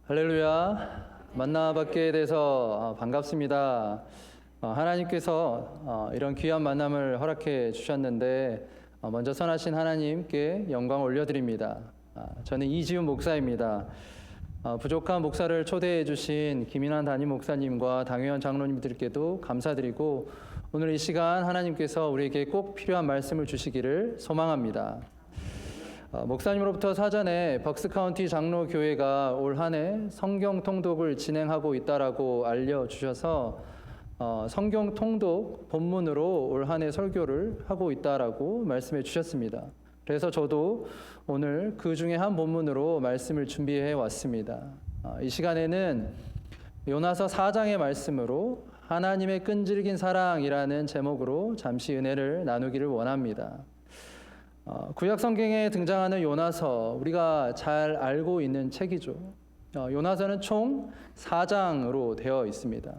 할렐루야. 만나뵙게 돼서 반갑습니다. 하나님께서 이런 귀한 만남을 허락해 주셨는데 먼저 선하신 하나님께 영광 올려드립니다. 저는 이지훈 목사입니다. 부족한 목사를 초대해 주신 김인환 담임 목사님과 당회원 장로님들께도 감사드리고 오늘 이 시간 하나님께서 우리에게 꼭 필요한 말씀을 주시기를 소망합니다. 목사님으로부터 사전에 벅스카운티 장로교회가 올 한 해 성경 통독을 진행하고 있다라고 알려주셔서 성경 통독 본문으로 올 한 해 설교를 하고 있다라고 말씀해 주셨습니다. 그래서 저도 오늘 그 중에 한 본문으로 말씀을 준비해 왔습니다. 이 시간에는 요나서 4장의 말씀으로 하나님의 끈질긴 사랑이라는 제목으로 잠시 은혜를 나누기를 원합니다. 구약 성경에 등장하는 요나서, 우리가 잘 알고 있는 책이죠. 요나서는 총 4장으로 되어 있습니다.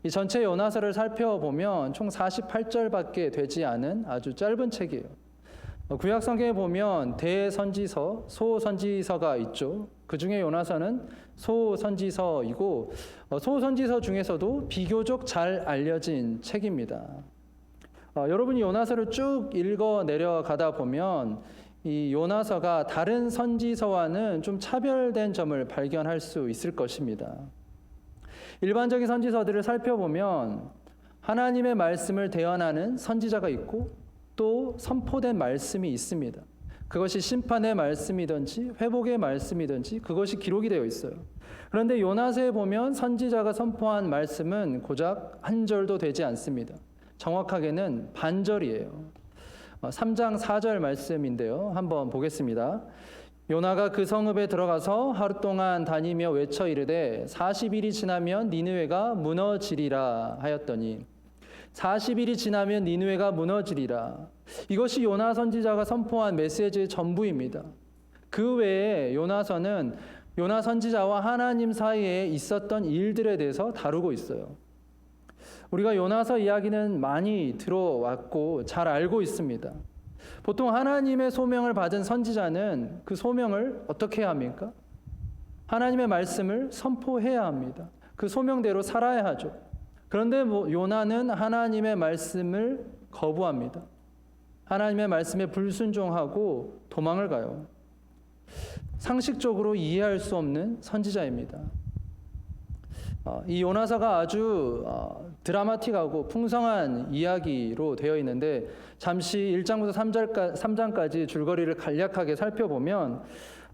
이 전체 요나서를 살펴보면 총 48절밖에 되지 않은 아주 짧은 책이에요. 구약 성경에 보면 대선지서, 소선지서가 있죠. 그 중에 요나서는 소선지서이고 소선지서 중에서도 비교적 잘 알려진 책입니다. 여러분이 요나서를 쭉 읽어 내려가다 보면 이 요나서가 다른 선지서와는 좀 차별된 점을 발견할 수 있을 것입니다. 일반적인 선지서들을 살펴보면 하나님의 말씀을 대언하는 선지자가 있고 또 선포된 말씀이 있습니다. 그것이 심판의 말씀이든지 회복의 말씀이든지 그것이 기록이 되어 있어요. 그런데 요나서에 보면 선지자가 선포한 말씀은 고작 한 절도 되지 않습니다. 정확하게는 반절이에요. 3장 4절 말씀인데요. 한번 보겠습니다. 요나가 그 성읍에 들어가서 하루 동안 다니며 외쳐 이르되 40일이 지나면 니느웨가 무너지리라 하였더니 40일이 지나면 니느웨가 무너지리라. 이것이 요나 선지자가 선포한 메시지의 전부입니다. 그 외에 요나서는 요나 선지자와 하나님 사이에 있었던 일들에 대해서 다루고 있어요. 우리가 요나서 이야기는 많이 들어왔고 잘 알고 있습니다. 보통 하나님의 소명을 받은 선지자는 그 소명을 어떻게 해야 합니까? 하나님의 말씀을 선포해야 합니다. 그 소명대로 살아야 하죠. 그런데 요나는 하나님의 말씀을 거부합니다. 하나님의 말씀에 불순종하고 도망을 가요. 상식적으로 이해할 수 없는 선지자입니다. 이 요나서가 아주 드라마틱하고 풍성한 이야기로 되어 있는데 잠시 1장부터 3장까지 줄거리를 간략하게 살펴보면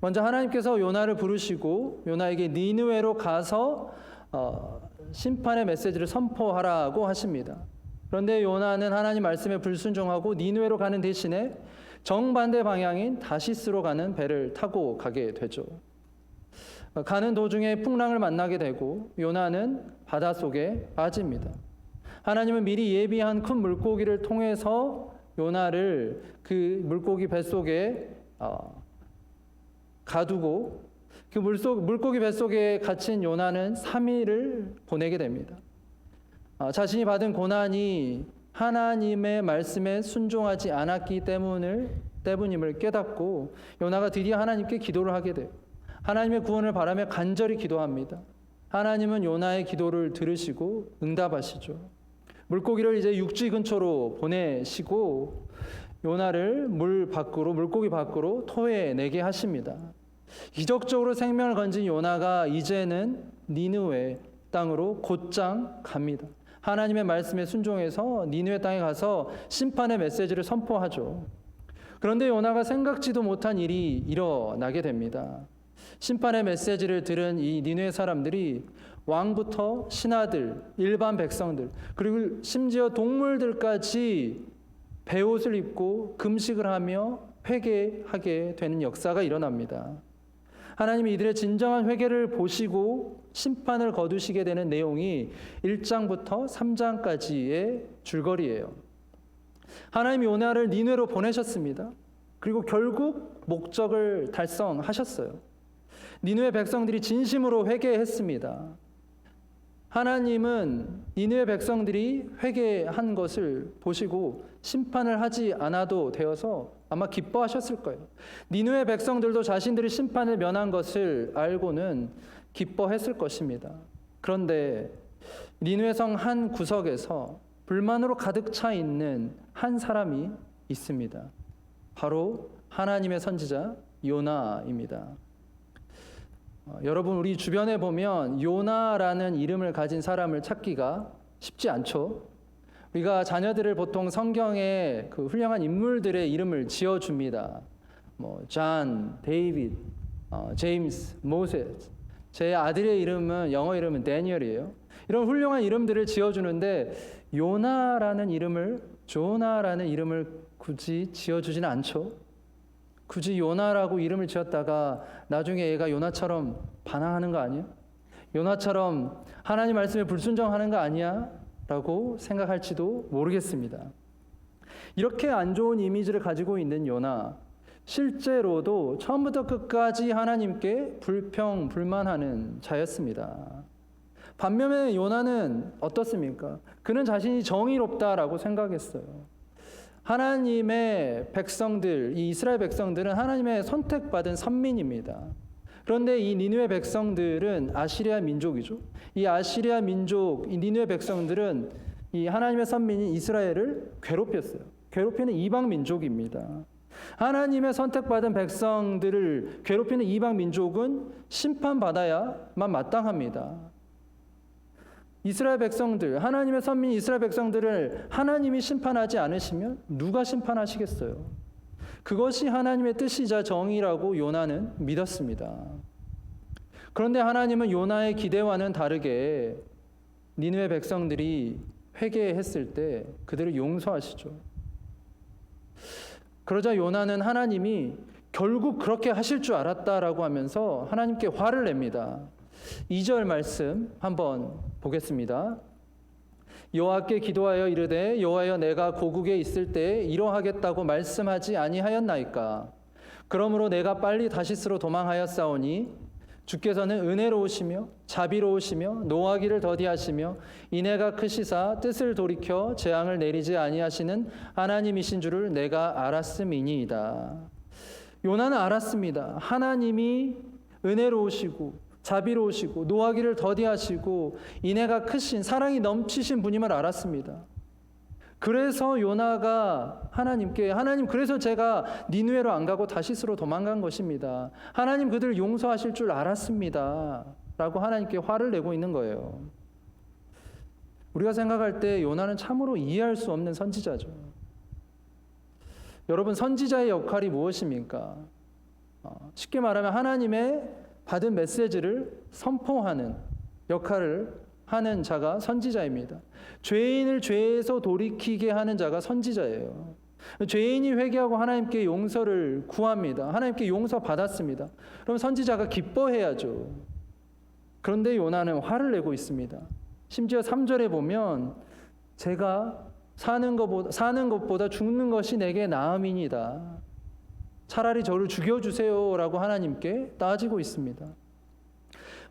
먼저 하나님께서 요나를 부르시고 요나에게 니느웨로 가서 심판의 메시지를 선포하라고 하십니다. 그런데 요나는 하나님 말씀에 불순종하고 니느웨로 가는 대신에 정반대 방향인 다시스로 가는 배를 타고 가게 되죠. 가는 도중에 풍랑을 만나게 되고 요나는 바닷속에 빠집니다. 하나님은 미리 예비한 큰 물고기를 통해서 요나를 그 물고기 뱃속에 가두고 그 물고기 뱃속에 갇힌 요나는 3일을 보내게 됩니다. 자신이 받은 고난이 하나님의 말씀에 순종하지 않았기 때문임을 깨닫고 요나가 드디어 하나님께 기도를 하게 돼요. 하나님의 구원을 바라며 간절히 기도합니다. 하나님은 요나의 기도를 들으시고 응답하시죠. 물고기를 이제 육지 근처로 보내시고 요나를 물고기 밖으로 토해내게 하십니다. 기적적으로 생명을 건진 요나가 이제는 니느웨 땅으로 곧장 갑니다. 하나님의 말씀에 순종해서 니느웨 땅에 가서 심판의 메시지를 선포하죠. 그런데 요나가 생각지도 못한 일이 일어나게 됩니다. 심판의 메시지를 들은 이 니느웨 사람들이 왕부터 신하들, 일반 백성들, 그리고 심지어 동물들까지 베옷을 입고 금식을 하며 회개하게 되는 역사가 일어납니다. 하나님이 이들의 진정한 회개를 보시고 심판을 거두시게 되는 내용이 1장부터 3장까지의 줄거리예요. 하나님이 요나를 니느웨로 보내셨습니다. 그리고 결국 목적을 달성하셨어요. 니느웨 백성들이 진심으로 회개했습니다. 하나님은 니느웨 백성들이 회개한 것을 보시고 심판을 하지 않아도 되어서 아마 기뻐하셨을 거예요. 니느웨 백성들도 자신들이 심판을 면한 것을 알고는 기뻐했을 것입니다. 그런데 니느웨 성 한 구석에서 불만으로 가득 차 있는 한 사람이 있습니다. 바로 하나님의 선지자 요나입니다. 여러분, 우리 주변에 보면 요나라는 이름을 가진 사람을 찾기가 쉽지 않죠. 우리가 자녀들을 보통 성경에 그 훌륭한 인물들의 이름을 지어줍니다. 존, 데이빗, 제임스, 모세스. 제 아들의 이름은 영어 이름은 데니엘이에요. 이런 훌륭한 이름들을 지어주는데 요나라는 이름을, 조나라는 이름을 굳이 지어주지는 않죠. 굳이 요나라고 이름을 지었다가 나중에 얘가 요나처럼 반항하는 거 아니야? 요나처럼 하나님 말씀에 불순종하는 거 아니야? 라고 생각할지도 모르겠습니다. 이렇게 안 좋은 이미지를 가지고 있는 요나, 실제로도 처음부터 끝까지 하나님께 불평불만하는 자였습니다. 반면에 요나는 어떻습니까? 그는 자신이 정의롭다라고 생각했어요. 하나님의 백성들, 이 이스라엘 백성들은 하나님의 선택받은 선민입니다. 그런데 이 니느웨 백성들은 아시리아 민족이죠. 이 아시리아 민족, 이 니느웨 백성들은 이 하나님의 선민인 이스라엘을 괴롭혔어요. 괴롭히는 이방 민족입니다. 하나님의 선택받은 백성들을 괴롭히는 이방 민족은 심판받아야만 마땅합니다. 이스라엘 백성들, 하나님의 선민 이스라엘 백성들을 하나님이 심판하지 않으시면 누가 심판하시겠어요? 그것이 하나님의 뜻이자 정의라고 요나는 믿었습니다. 그런데 하나님은 요나의 기대와는 다르게 니느웨 백성들이 회개했을 때 그들을 용서하시죠. 그러자 요나는 하나님이 결국 그렇게 하실 줄 알았다라고 하면서 하나님께 화를 냅니다. 2절 말씀 한번 보겠습니다. 여호와께 기도하여 이르되 여호와여 내가 고국에 있을 때 이러하겠다고 말씀하지 아니하였나이까. 그러므로 내가 빨리 다시스로 도망하였사오니 주께서는 은혜로우시며 자비로우시며 노하기를 더디하시며 인애가 크시사 뜻을 돌이켜 재앙을 내리지 아니하시는 하나님이신 줄을 내가 알았음이니이다. 요나는 알았습니다. 하나님이 은혜로우시고 자비로우시고 노하기를 더디하시고 인애가 크신 사랑이 넘치신 분임을 알았습니다. 그래서 요나가 하나님께 하나님 그래서 제가 니느웨로 안 가고 다시스로 도망간 것입니다. 하나님 그들을 용서하실 줄 알았습니다. 라고 하나님께 화를 내고 있는 거예요. 우리가 생각할 때 요나는 참으로 이해할 수 없는 선지자죠. 여러분, 선지자의 역할이 무엇입니까? 쉽게 말하면 하나님의 받은 메시지를 선포하는 역할을 하는 자가 선지자입니다. 죄인을 죄에서 돌이키게 하는 자가 선지자예요. 죄인이 회개하고 하나님께 용서를 구합니다. 하나님께 용서받았습니다. 그럼 선지자가 기뻐해야죠. 그런데 요나는 화를 내고 있습니다. 심지어 3절에 보면 제가 사는 것보다 죽는 것이 내게 나음이니이다. 차라리 저를 죽여주세요 라고 하나님께 따지고 있습니다.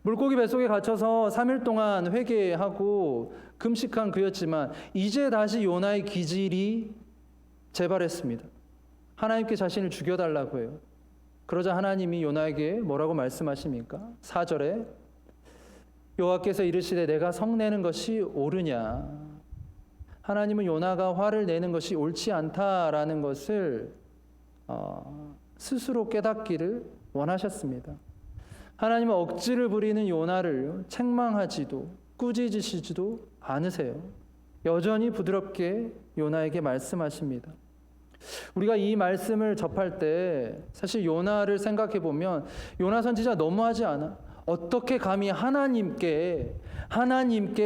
물고기 뱃속에 갇혀서 3일 동안 회개하고 금식한 그였지만 이제 다시 요나의 기질이 재발했습니다. 하나님께 자신을 죽여달라고 해요. 그러자 하나님이 요나에게 뭐라고 말씀하십니까? 4절에 여호와께서 이르시되 내가 성내는 것이 옳으냐. 하나님은 요나가 화를 내는 것이 옳지 않다라는 것을 스스로 깨닫기를 원하셨습니다. 하나님은 억지를 부리는 요나를 책망하지도 꾸짖으시지도 않으세요. 여전히 부드럽게 요나에게 말씀하십니다. 우리가 이 말씀을 접할 때 사실 요나를 생각해 보면 요나 선지자 너무하지 않아? 어떻게 감히 하나님께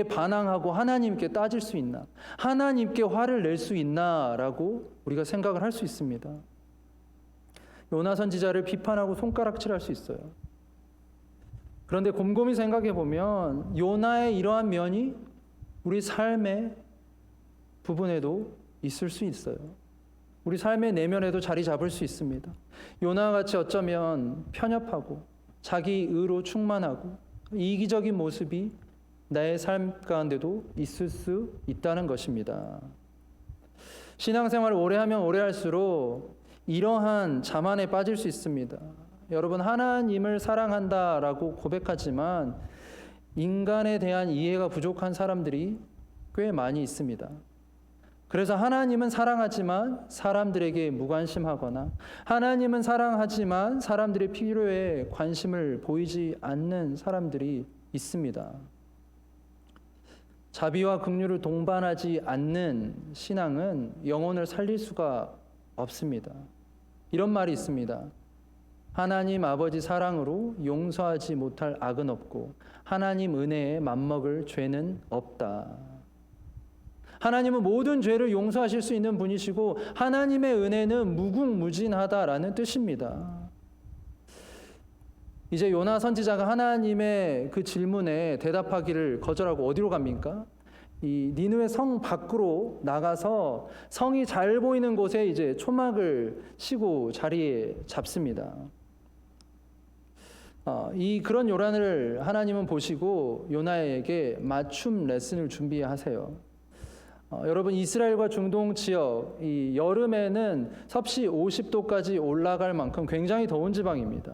반항하고 하나님께 따질 수 있나? 하나님께 화를 낼 수 있나라고 우리가 생각을 할 수 있습니다. 요나 선지자를 비판하고 손가락질할 수 있어요. 그런데 곰곰이 생각해 보면 요나의 이러한 면이 우리 삶의 부분에도 있을 수 있어요. 우리 삶의 내면에도 자리 잡을 수 있습니다. 요나와 같이 어쩌면 편협하고 자기 의로 충만하고 이기적인 모습이 나의 삶 가운데도 있을 수 있다는 것입니다. 신앙생활을 오래 하면 오래 할수록 이러한 자만에 빠질 수 있습니다. 여러분, 하나님을 사랑한다라고 고백하지만 인간에 대한 이해가 부족한 사람들이 꽤 많이 있습니다. 그래서 하나님은 사랑하지만 사람들에게 무관심하거나, 하나님은 사랑하지만 사람들의 필요에 관심을 보이지 않는 사람들이 있습니다. 자비와 긍휼을 동반하지 않는 신앙은 영혼을 살릴 수가 없습니다. 이런 말이 있습니다. 하나님 아버지 사랑으로 용서하지 못할 악은 없고 하나님 은혜에 맘먹을 죄는 없다. 하나님은 모든 죄를 용서하실 수 있는 분이시고 하나님의 은혜는 무궁무진하다라는 뜻입니다. 이제 요나 선지자가 하나님의 그 질문에 대답하기를 거절하고 어디로 갑니까? 이 니느웨 성 밖으로 나가서 성이 잘 보이는 곳에 이제 초막을 치고 자리에 잡습니다. 그런 요란을 하나님은 보시고 요나에게 맞춤 레슨을 준비하세요. 여러분, 이스라엘과 중동 지역, 이 여름에는 섭씨 50도까지 올라갈 만큼 굉장히 더운 지방입니다.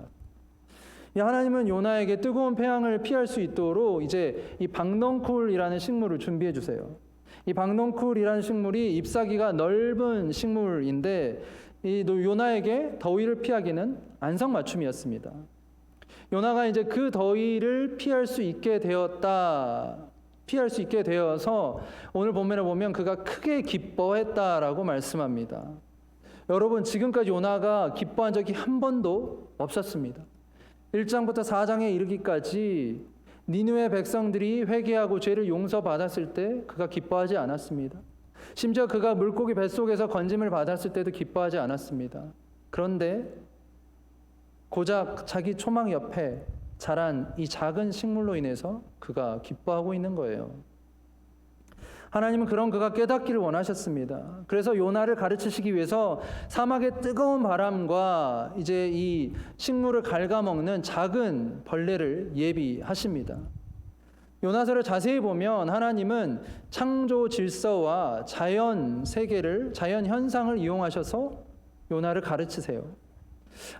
하나님은 요나에게 뜨거운 태양을 피할 수 있도록 이제 이 박넝쿨이라는 식물을 준비해 주세요. 이 박넝쿨이라는 식물이 잎사귀가 넓은 식물인데 이 요나에게 더위를 피하기는 안성맞춤이었습니다. 요나가 이제 그 더위를 피할 수 있게 되어서 오늘 본문에 보면 그가 크게 기뻐했다라고 말씀합니다. 여러분, 지금까지 요나가 기뻐한 적이 한 번도 없었습니다. 1장부터 4장에 이르기까지 니느웨 백성들이 회개하고 죄를 용서받았을 때 그가 기뻐하지 않았습니다. 심지어 그가 물고기 뱃속에서 건짐을 받았을 때도 기뻐하지 않았습니다. 그런데 고작 자기 초막 옆에 자란 이 작은 식물로 인해서 그가 기뻐하고 있는 거예요. 하나님은 그런 그가 깨닫기를 원하셨습니다. 그래서 요나를 가르치시기 위해서 사막의 뜨거운 바람과 이제 이 식물을 갉아먹는 작은 벌레를 예비하십니다. 요나서를 자세히 보면 하나님은 창조 질서와 자연 세계를, 자연 현상을 이용하셔서 요나를 가르치세요.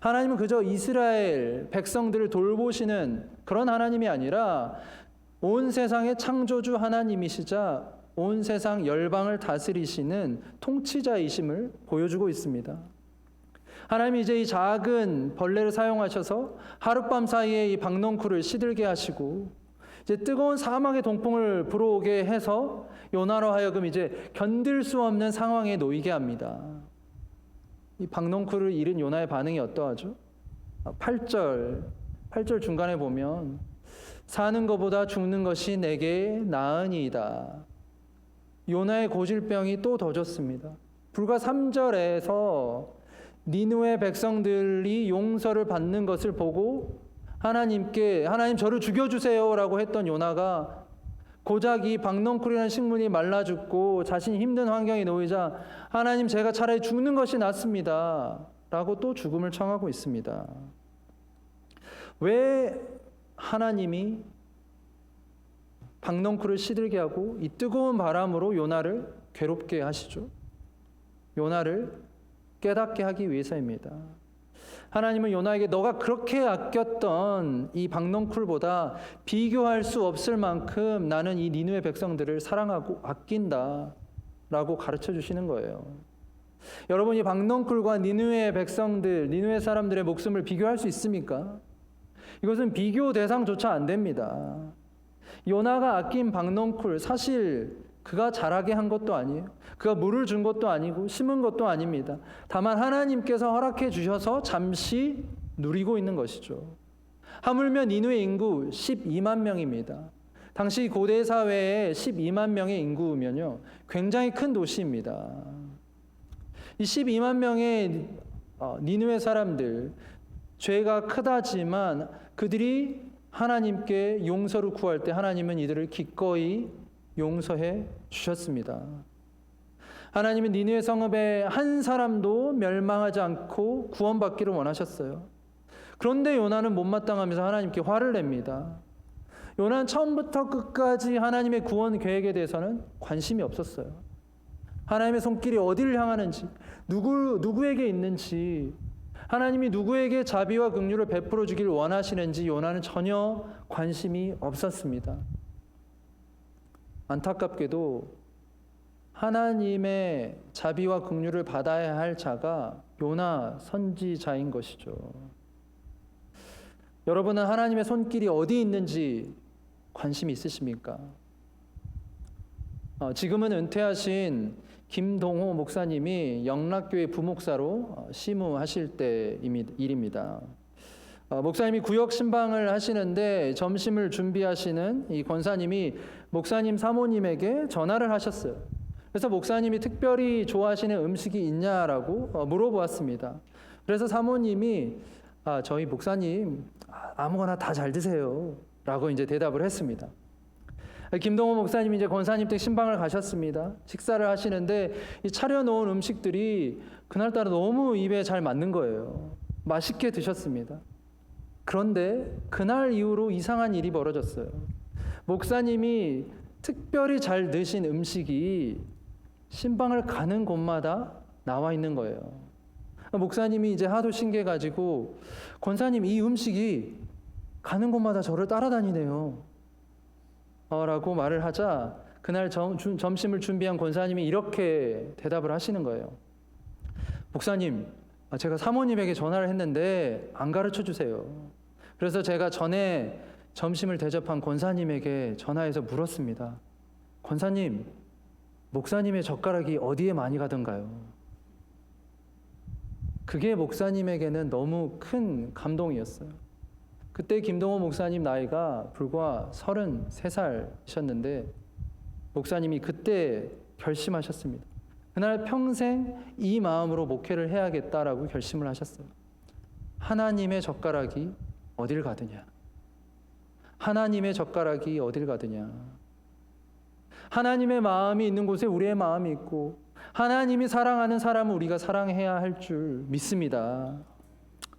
하나님은 그저 이스라엘 백성들을 돌보시는 그런 하나님이 아니라 온 세상의 창조주 하나님이시자 온 세상 열방을 다스리시는 통치자이심을 보여주고 있습니다. 하나님이 이제 이 작은 벌레를 사용하셔서 하룻밤 사이에 이 박넝쿨을 시들게 하시고 이제 뜨거운 사막의 동풍을 불어오게 해서 요나로 하여금 이제 견딜 수 없는 상황에 놓이게 합니다. 이 박넝쿨을 잃은 요나의 반응이 어떠하죠? 8절 중간에 보면 사는 것보다 죽는 것이 내게 나으니이다. 요나의 고질병이 또 더 좋습니다. 불과 3절에서 니느웨 백성들이 용서를 받는 것을 보고 하나님 저를 죽여주세요라고 했던 요나가 고작 이 박넝쿨이라는 식물이 말라 죽고 자신이 힘든 환경에 놓이자 하나님, 제가 차라리 죽는 것이 낫습니다 라고 또 죽음을 청하고 있습니다. 왜 하나님이 박넝쿨을 시들게 하고 이 뜨거운 바람으로 요나를 괴롭게 하시죠? 요나를 깨닫게 하기 위해서입니다. 하나님은 요나에게 너가 그렇게 아꼈던 이 박넝쿨보다 비교할 수 없을 만큼 나는 이 니느웨 백성들을 사랑하고 아낀다 라고 가르쳐 주시는 거예요. 여러분, 이 박넝쿨과 니느웨 백성들, 니느웨 사람들의 목숨을 비교할 수 있습니까? 이것은 비교 대상조차 안 됩니다. 요나가 아낀 박넝쿨, 사실 그가 자라게 한 것도 아니에요. 그가 물을 준 것도 아니고 심은 것도 아닙니다. 다만 하나님께서 허락해 주셔서 잠시 누리고 있는 것이죠. 하물며 니느웨 인구 12만 명입니다. 당시 고대 사회에 12만 명의 인구면요, 굉장히 큰 도시입니다. 이 12만 명의 니느웨 사람들, 죄가 크다지만 그들이 하나님께 용서를 구할 때 하나님은 이들을 기꺼이 용서해 주셨습니다. 하나님은 니느웨 성읍의 한 사람도 멸망하지 않고 구원받기를 원하셨어요. 그런데 요나는 못마땅하면서 하나님께 화를 냅니다. 요나는 처음부터 끝까지 하나님의 구원 계획에 대해서는 관심이 없었어요. 하나님의 손길이 어디를 향하는지, 누구에게 있는지, 하나님이 누구에게 자비와 긍휼을 베풀어 주길 원하시는지 요나는 전혀 관심이 없었습니다. 안타깝게도 하나님의 자비와 긍휼을 받아야 할 자가 요나 선지자인 것이죠. 여러분은 하나님의 손길이 어디 있는지 관심이 있으십니까? 지금은 은퇴하신 김동호 목사님이 영락교회 부목사로 심우하실 때 일입니다. 목사님이 구역 신방을 하시는데 점심을 준비하시는 이 권사님이 목사님 사모님에게 전화를 하셨어요. 그래서 목사님이 특별히 좋아하시는 음식이 있냐라고 물어보았습니다. 그래서 사모님이 저희 목사님 아무거나 다 잘 드세요 라고 이제 대답을 했습니다. 김동호 목사님이 이제 권사님 댁 신방을 가셨습니다. 식사를 하시는데 이 차려놓은 음식들이 그날따라 너무 입에 잘 맞는 거예요. 맛있게 드셨습니다. 그런데 그날 이후로 이상한 일이 벌어졌어요. 목사님이 특별히 잘 드신 음식이 신방을 가는 곳마다 나와 있는 거예요. 목사님이 이제 하도 신기해가지고 권사님 이 음식이 가는 곳마다 저를 따라다니네요 라고 말을 하자 그날 점심을 준비한 권사님이 이렇게 대답을 하시는 거예요. 목사님, 제가 사모님에게 전화를 했는데 안 가르쳐 주세요. 그래서 제가 전에 점심을 대접한 권사님에게 전화해서 물었습니다. 권사님, 목사님의 젓가락이 어디에 많이 가던가요? 그게 목사님에게는 너무 큰 감동이었어요. 그때 김동호 목사님 나이가 불과 33살이셨는데 목사님이 그때 결심하셨습니다. 그날 평생 이 마음으로 목회를 해야겠다라고 결심을 하셨어요. 하나님의 젓가락이 어딜 가느냐? 하나님의 젓가락이 어딜 가느냐? 하나님의 마음이 있는 곳에 우리의 마음이 있고 하나님이 사랑하는 사람을 우리가 사랑해야 할 줄 믿습니다.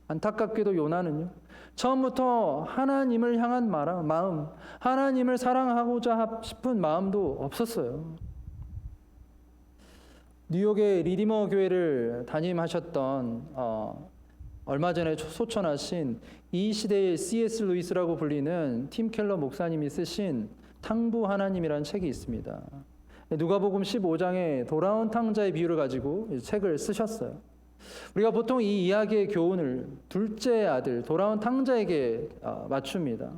안타깝게도 요나는요. 처음부터 하나님을 향한 마음, 하나님을 사랑하고자 싶은 마음도 없었어요. 뉴욕의 리디머 교회를 담임하셨던 얼마 전에 소천하신 이 시대의 C.S. 루이스라고 불리는 팀 켈러 목사님이 쓰신 탕부 하나님이라는 책이 있습니다. 누가복음 15장에 돌아온 탕자의 비유를 가지고 책을 쓰셨어요. 우리가 보통 이 이야기의 교훈을 둘째 아들 돌아온 탕자에게 맞춥니다.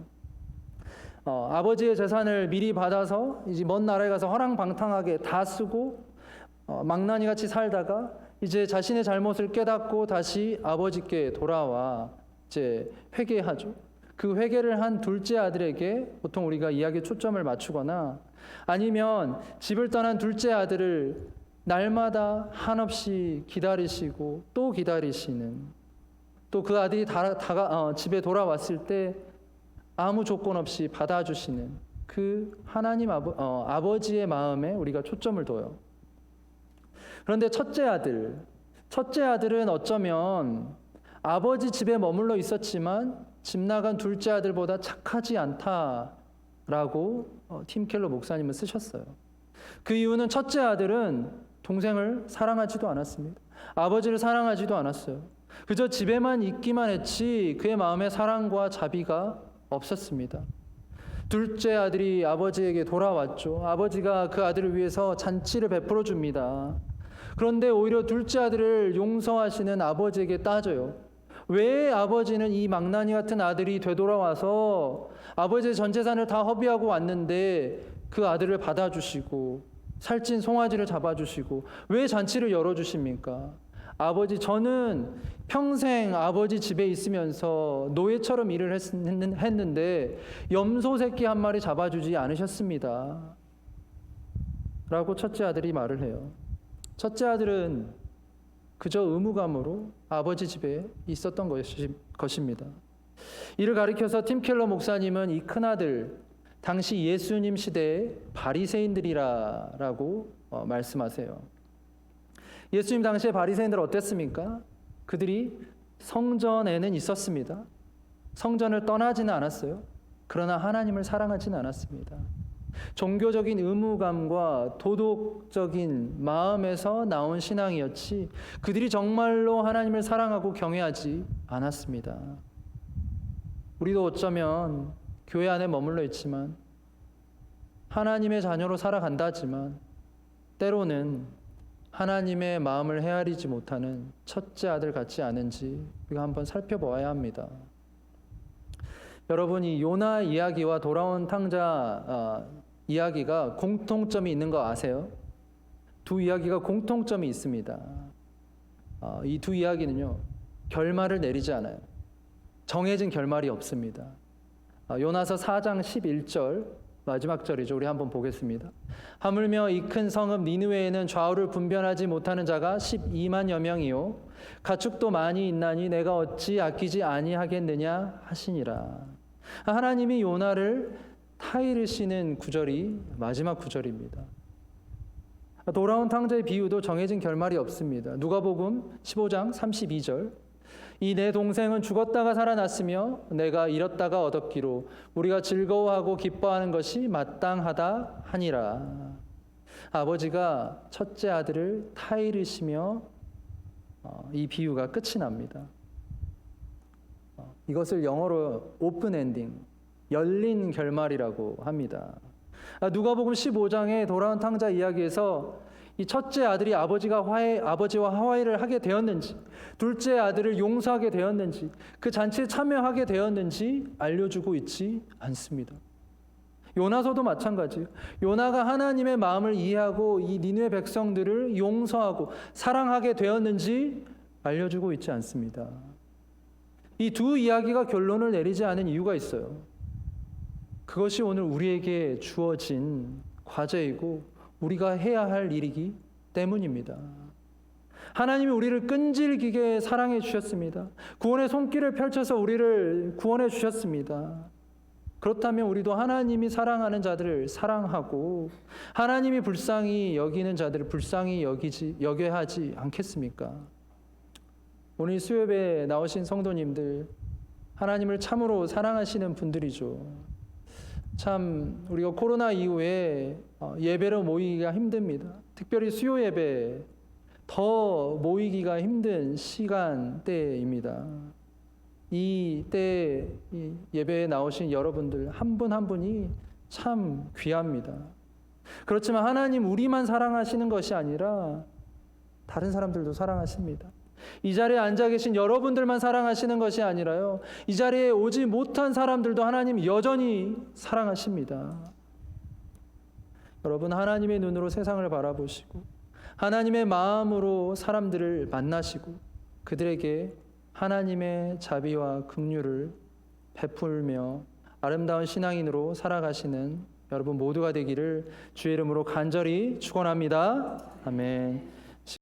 아버지의 재산을 미리 받아서 이제 먼 나라에 가서 허랑방탕하게 다 쓰고 망나니같이 살다가 이제 자신의 잘못을 깨닫고 다시 아버지께 돌아와 이제 회개하죠. 그 회개를 한 둘째 아들에게 보통 우리가 이야기에 초점을 맞추거나 아니면 집을 떠난 둘째 아들을 날마다 한없이 기다리시고 또 기다리시는 또 그 아들이 집에 돌아왔을 때 아무 조건 없이 받아주시는 그 하나님 아버지의 마음에 우리가 초점을 둬요. 그런데 첫째 아들은 어쩌면 아버지 집에 머물러 있었지만 집 나간 둘째 아들보다 착하지 않다라고 팀 켈러 목사님은 쓰셨어요. 그 이유는 첫째 아들은 동생을 사랑하지도 않았습니다. 아버지를 사랑하지도 않았어요. 그저 집에만 있기만 했지 그의 마음에 사랑과 자비가 없었습니다. 둘째 아들이 아버지에게 돌아왔죠. 아버지가 그 아들을 위해서 잔치를 베풀어 줍니다. 그런데 오히려 둘째 아들을 용서하시는 아버지에게 따져요. 왜 아버지는 이 망나니 같은 아들이 되돌아와서 아버지의 전 재산을 다 허비하고 왔는데 그 아들을 받아주시고 살찐 송아지를 잡아주시고 왜 잔치를 열어주십니까? 아버지, 저는 평생 아버지 집에 있으면서 노예처럼 일을 했는데 염소 새끼 한 마리 잡아주지 않으셨습니다. 라고 첫째 아들이 말을 해요. 첫째 아들은 그저 의무감으로 아버지 집에 있었던 것입니다. 이를 가리켜서 팀 켈러 목사님은 이 큰아들, 당시 예수님 시대의 바리새인들이라고 말씀하세요. 예수님 당시의 바리새인들 어땠습니까? 그들이 성전에는 있었습니다. 성전을 떠나지는 않았어요. 그러나 하나님을 사랑하지는 않았습니다. 종교적인 의무감과 도덕적인 마음에서 나온 신앙이었지 그들이 정말로 하나님을 사랑하고 경외하지 않았습니다. 우리도 어쩌면 교회 안에 머물러 있지만 하나님의 자녀로 살아간다 하지만 때로는 하나님의 마음을 헤아리지 못하는 첫째 아들 같지 않은지 우리가 한번 살펴보아야 합니다. 여러분, 이 요나 이야기와 돌아온 탕자 이야기가 공통점이 있는 거 아세요? 두 이야기가 공통점이 있습니다. 이 두 이야기는요, 결말을 내리지 않아요. 정해진 결말이 없습니다. 요나서 4장 11절 마지막 절이죠. 우리 한번 보겠습니다. 하물며 이 큰 성읍 니느웨에는 좌우를 분별하지 못하는 자가 12만여 명이요 가축도 많이 있나니 내가 어찌 아끼지 아니하겠느냐 하시니라. 하나님이 요나를 타이르시는 구절이 마지막 구절입니다. 돌아온 탕자의 비유도 정해진 결말이 없습니다. 누가복음 15장 32절 이 내 동생은 죽었다가 살아났으며 내가 잃었다가 얻었기로 우리가 즐거워하고 기뻐하는 것이 마땅하다 하니라. 아버지가 첫째 아들을 타이르시며 이 비유가 끝이 납니다. 이것을 영어로 오픈 엔딩, 열린 결말이라고 합니다. 누가복음 15장에 돌아온 탕자 이야기에서 이 첫째 아들이 아버지와 화해를 하게 되었는지, 둘째 아들을 용서하게 되었는지, 그 잔치에 참여하게 되었는지 알려주고 있지 않습니다. 요나서도 마찬가지예요. 요나가 하나님의 마음을 이해하고 이 니느웨 백성들을 용서하고 사랑하게 되었는지 알려주고 있지 않습니다. 이 두 이야기가 결론을 내리지 않은 이유가 있어요. 그것이 오늘 우리에게 주어진 과제이고 우리가 해야 할 일이기 때문입니다. 하나님이 우리를 끈질기게 사랑해 주셨습니다. 구원의 손길을 펼쳐서 우리를 구원해 주셨습니다. 그렇다면 우리도 하나님이 사랑하는 자들을 사랑하고 하나님이 불쌍히 여기는 자들을 불쌍히 여겨야 하지 않겠습니까? 오늘 수요예배에 나오신 성도님들, 하나님을 참으로 사랑하시는 분들이죠. 참 우리가 코로나 이후에 예배로 모이기가 힘듭니다. 특별히 수요 예배 더 모이기가 힘든 시간대입니다. 이 때에 예배에 나오신 여러분들 한 분 한 분이 참 귀합니다. 그렇지만 하나님 우리만 사랑하시는 것이 아니라 다른 사람들도 사랑하십니다. 이 자리에 앉아 계신 여러분들만 사랑하시는 것이 아니라요, 이 자리에 오지 못한 사람들도 하나님 여전히 사랑하십니다. 여러분, 하나님의 눈으로 세상을 바라보시고 하나님의 마음으로 사람들을 만나시고 그들에게 하나님의 자비와 긍휼을 베풀며 아름다운 신앙인으로 살아가시는 여러분 모두가 되기를 주의 이름으로 간절히 축원합니다. 아멘.